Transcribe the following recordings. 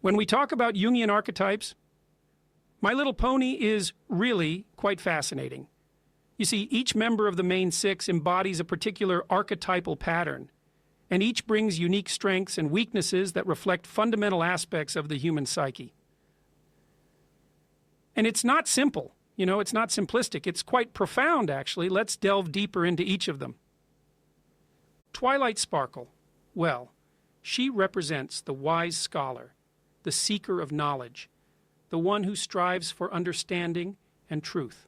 When we talk about Jungian archetypes, My Little Pony is really quite fascinating. You see, each member of the main six embodies a particular archetypal pattern, and each brings unique strengths and weaknesses that reflect fundamental aspects of the human psyche. And it's not simple, it's not simplistic. It's quite profound, actually. Let's delve deeper into each of them. Twilight Sparkle. Well, she represents the wise scholar, the seeker of knowledge, the one who strives for understanding and truth.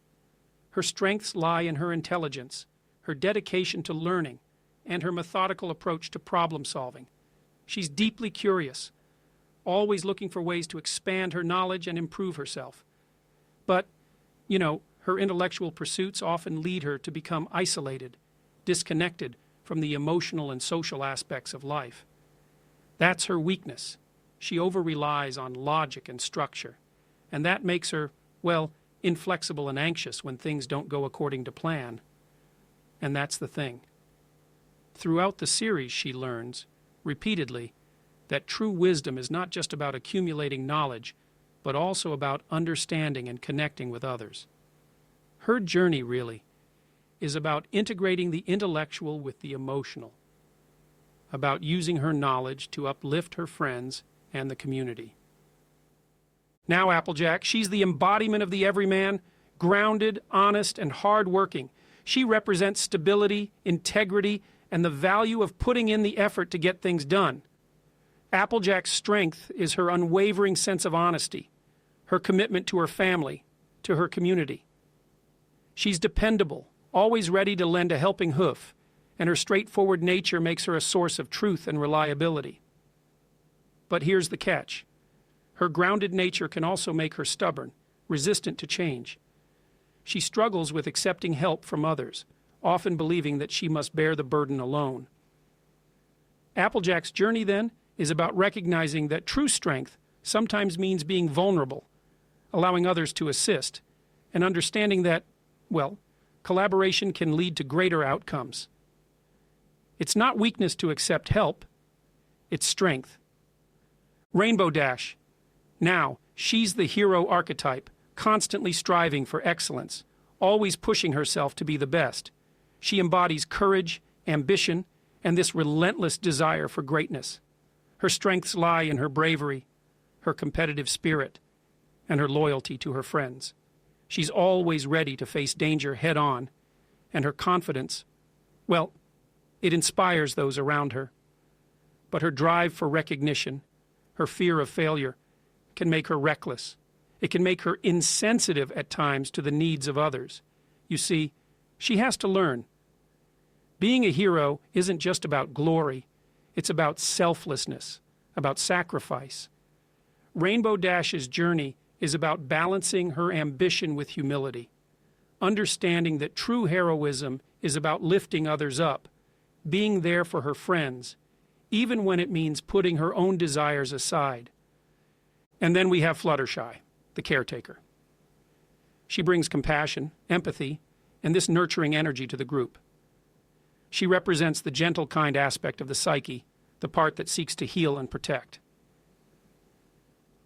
Her strengths lie in her intelligence, her dedication to learning, and her methodical approach to problem solving. She's deeply curious, always looking for ways to expand her knowledge and improve herself. But, her intellectual pursuits often lead her to become isolated, disconnected from the emotional and social aspects of life. That's her weakness. She over-relies on logic and structure, and that makes her, inflexible and anxious when things don't go according to plan. And that's the thing. Throughout the series, she learns, repeatedly, that true wisdom is not just about accumulating knowledge, but also about understanding and connecting with others. Her journey, really, is about integrating the intellectual with the emotional, about using her knowledge to uplift her friends and the community. Now, Applejack, she's the embodiment of the everyman, grounded, honest, and hard-working. She represents stability, integrity, and the value of putting in the effort to get things done. Applejack's strength is her unwavering sense of honesty, her commitment to her family, to her community. She's dependable, always ready to lend a helping hoof, and her straightforward nature makes her a source of truth and reliability. But here's the catch. Her grounded nature can also make her stubborn, resistant to change. She struggles with accepting help from others, often believing that she must bear the burden alone. Applejack's journey, then, is about recognizing that true strength sometimes means being vulnerable, allowing others to assist, and understanding that, collaboration can lead to greater outcomes. It's not weakness to accept help, it's strength. Rainbow Dash. Now, she's the hero archetype, constantly striving for excellence, always pushing herself to be the best. She embodies courage, ambition, and this relentless desire for greatness. Her strengths lie in her bravery, her competitive spirit, and her loyalty to her friends. She's always ready to face danger head-on, and her confidence, it inspires those around her. But her drive for recognition, her fear of failure, can make her reckless. It can make her insensitive at times to the needs of others. You see, she has to learn. Being a hero isn't just about glory. It's about selflessness, about sacrifice. Rainbow Dash's journey is about balancing her ambition with humility, understanding that true heroism is about lifting others up, being there for her friends, even when it means putting her own desires aside. And then we have Fluttershy, the caretaker. She brings compassion, empathy, and this nurturing energy to the group. She represents the gentle, kind aspect of the psyche, the part that seeks to heal and protect.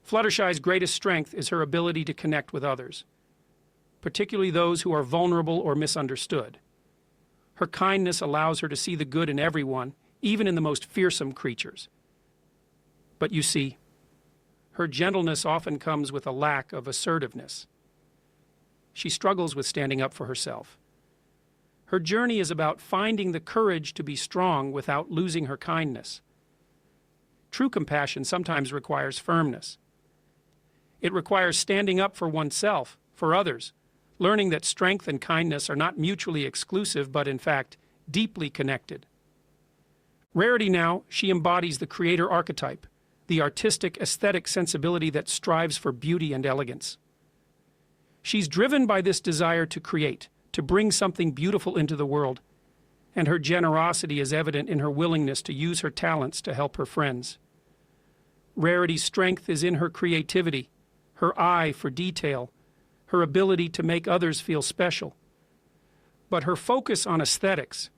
Fluttershy's greatest strength is her ability to connect with others, particularly those who are vulnerable or misunderstood. Her kindness allows her to see the good in everyone, even in the most fearsome creatures. But you see, her gentleness often comes with a lack of assertiveness. She struggles with standing up for herself. Her journey is about finding the courage to be strong without losing her kindness. True compassion sometimes requires firmness. It requires standing up for oneself, for others, learning that strength and kindness are not mutually exclusive, but in fact, deeply connected. Rarity now, she embodies the creator archetype, the artistic, aesthetic sensibility that strives for beauty and elegance. She's driven by this desire to create, to bring something beautiful into the world, and her generosity is evident in her willingness to use her talents to help her friends. Rarity's strength is in her creativity, her eye for detail, her ability to make others feel special. But her focus on aesthetics,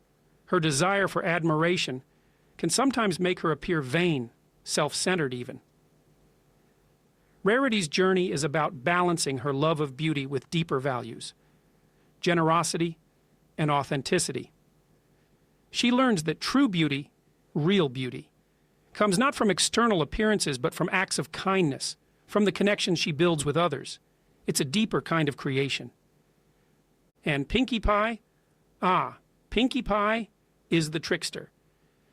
her desire for admiration, can sometimes make her appear vain, self-centered even. Rarity's journey is about balancing her love of beauty with deeper values, generosity and authenticity. She learns that true beauty, real beauty, comes not from external appearances but from acts of kindness, from the connections she builds with others. It's a deeper kind of creation. And Pinkie Pie? Pinkie Pie is the trickster.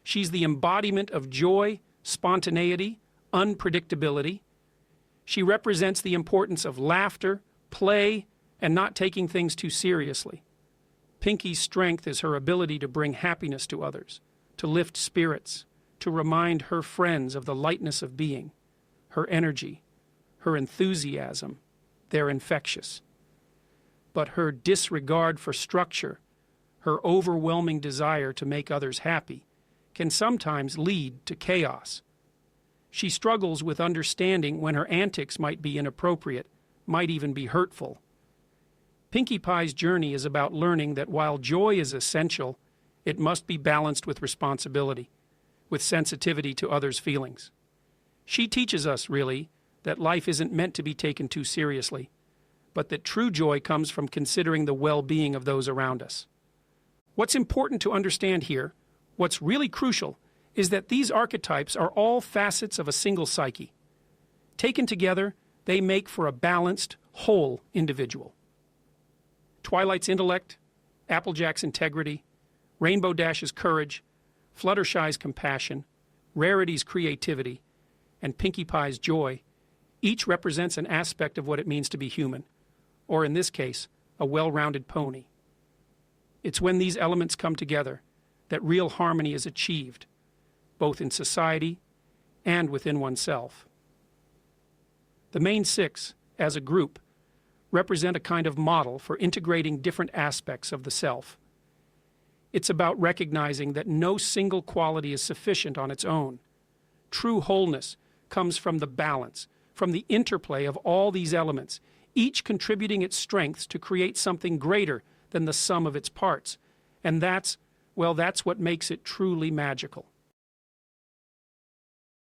She's the embodiment of joy, spontaneity, unpredictability. She represents the importance of laughter, play, and not taking things too seriously. Pinkie's strength is her ability to bring happiness to others, to lift spirits, to remind her friends of the lightness of being, her energy, her enthusiasm. They're infectious. But her disregard for structure, her overwhelming desire to make others happy, can sometimes lead to chaos. She struggles with understanding when her antics might be inappropriate, might even be hurtful. Pinkie Pie's journey is about learning that while joy is essential, it must be balanced with responsibility, with sensitivity to others' feelings. She teaches us, really, that life isn't meant to be taken too seriously, but that true joy comes from considering the well-being of those around us. What's important to understand here, what's really crucial, is that these archetypes are all facets of a single psyche. Taken together, they make for a balanced, whole individual. Twilight's intellect, Applejack's integrity, Rainbow Dash's courage, Fluttershy's compassion, Rarity's creativity, and Pinkie Pie's joy each represents an aspect of what it means to be human, or in this case, a well-rounded pony. It's when these elements come together that real harmony is achieved, both in society and within oneself. The main six, as a group, represent a kind of model for integrating different aspects of the self. It's about recognizing that no single quality is sufficient on its own. True wholeness comes from the balance, from the interplay of all these elements, each contributing its strengths to create something greater than the sum of its parts. And that's what makes it truly magical.